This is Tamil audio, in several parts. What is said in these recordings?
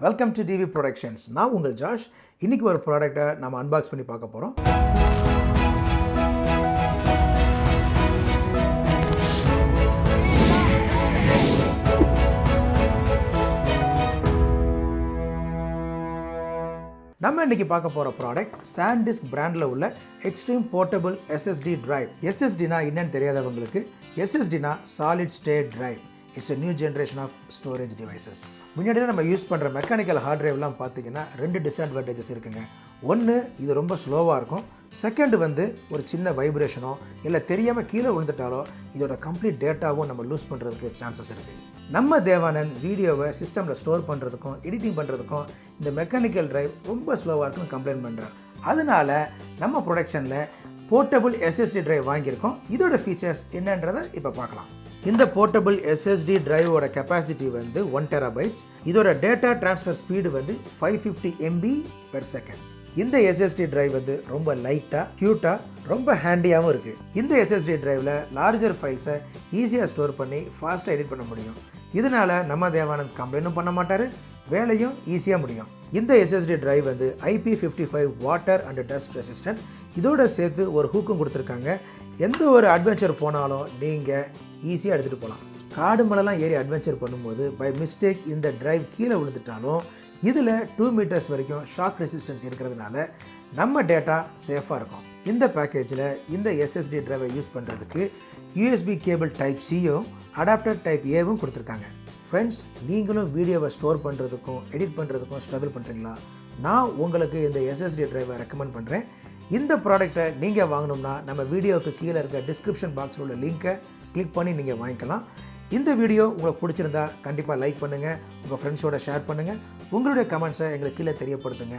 Welcome to TV productions. நான் உங்கள் ஜாஷ். இன்றைக்கி ஒரு ப்ராடக்டை நம்ம அன்பாக்ஸ் பண்ணி பார்க்க போகிறோம். நம்ம இன்றைக்கி பார்க்க போகிற ப்ராடக்ட் SanDisk பிராண்டில் உள்ள எக்ஸ்ட்ரீம் போர்ட்டபிள் SSD டிரைவ். SSDனா என்னன்னு தெரியாதவங்களுக்கு, SSDனா solid state drive. It's a new generation of storage devices. முன்னாடி நம்ம யூஸ் பண்ணுற மெக்கானிக்கல் ஹார்ட் டிரைவ்லாம் பார்த்தீங்கன்னா ரெண்டு டிஸ்அட்வான்டேஜஸ் இருக்குங்க. ஒன்று, இது ரொம்ப ஸ்லோவாக இருக்கும். செகண்ட் ஒரு சின்ன வைப்ரேஷனோ இல்லை தெரியாமல் கீழே விழுந்துட்டாலோ இதோட கம்ப்ளீட் டேட்டாவும் நம்ம லூஸ் பண்ணுறதுக்கு சான்சஸ் இருக்குது. நம்ம தேவானந்த் வீடியோவை சிஸ்டமில் ஸ்டோர் பண்ணுறதுக்கும் எடிட்டிங் பண்ணுறதுக்கும் இந்த மெக்கானிக்கல் டிரைவ் ரொம்ப ஸ்லோவாக இருக்குன்னு கம்ப்ளைண்ட் பண்ணுறோம். அதனால நம்ம ப்ரொடக்ஷனில் போர்ட்டபிள் SSD டிரைவ் வாங்கியிருக்கோம். இதோட ஃபீச்சர்ஸ் என்னன்றதை இப்போ பார்க்கலாம். இந்த போர்ட்டபிள் SSD டிரைவோட கெப்பாசிட்டி 1 TB. இதோட டேட்டா டிரான்ஸ்ஃபர் ஸ்பீடு 550 MB/s. இந்த SSD டிரைவ் ரொம்ப லைட்டாக, க்யூட்டாக, ரொம்ப ஹேண்டியாகவும் இருக்குது. இந்த SSD டிரைவில் லார்ஜர் ஃபைல்ஸை ஈஸியாக ஸ்டோர் பண்ணி ஃபாஸ்ட்டாக எடிட் பண்ண முடியும். இதனால் நம்ம தேவானந்த் கம்ப்ளைண்ட்டும் பண்ண மாட்டார், வேலையும் ஈஸியாக முடியும். இந்த SSD drive IP55 water and dust resistant. இதோட சேர்த்து ஒரு ஹூக்கும் கொடுத்துருக்காங்க. எந்த ஒரு அட்வென்ச்சர் போனாலும் நீங்கள் ஈஸியாக எடுத்துகிட்டு போகலாம். காடு மலைலாம் ஏறி அட்வென்ச்சர் பண்ணும்போது பை மிஸ்டேக் இந்த டிரைவ் கீழே விழுந்துட்டாலும் இதில் 2 மீட்டர்ஸ் வரைக்கும் ஷாக் ரெசிஸ்டன்ஸ் இருக்கிறதுனால நம்ம டேட்டா சேஃபாக இருக்கும். இந்த பேக்கேஜில் இந்த SSD டிரைவை யூஸ் பண்ணுறதுக்கு USB கேபிள் டைப் Cயும் அடாப்டர் டைப் Aவும் கொடுத்துருக்காங்க. ஃப்ரெண்ட்ஸ், நீங்களும் வீடியோவை ஸ்டோர் பண்ணுறதுக்கும் எடிட் பண்ணுறதுக்கும் ஸ்ட்ரகிள் பண்ணுறீங்களா? நான் உங்களுக்கு இந்த SSD டிரைவை ரெக்கமெண்ட் பண்ணுறேன். இந்த ப்ராடக்டை நீங்கள் வாங்கணும்னா நம்ம வீடியோவுக்கு கீழே இருக்க டிஸ்கிரிப்ஷன் பாக்ஸில் உள்ள லிங்க்கை கிளிக் பண்ணி நீங்கள் வாங்கிக்கலாம். இந்த வீடியோ உங்களுக்கு பிடிச்சிருந்தா கண்டிப்பாக லைக் பண்ணுங்கள், உங்கள் ஃப்ரெண்ட்ஸோட ஷேர் பண்ணுங்கள், உங்களுடைய கமெண்ட்ஸை எங்களுக்கு கீழே தெரியப்படுத்துங்க.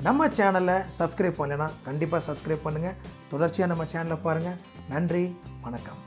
நம்ம சேனலை சப்ஸ்கிரைப் பண்ணலைன்னா கண்டிப்பாக சப்ஸ்கிரைப் பண்ணுங்கள். தொடர்ச்சியாக நம்ம சேனலை பாருங்கள். நன்றி, வணக்கம்.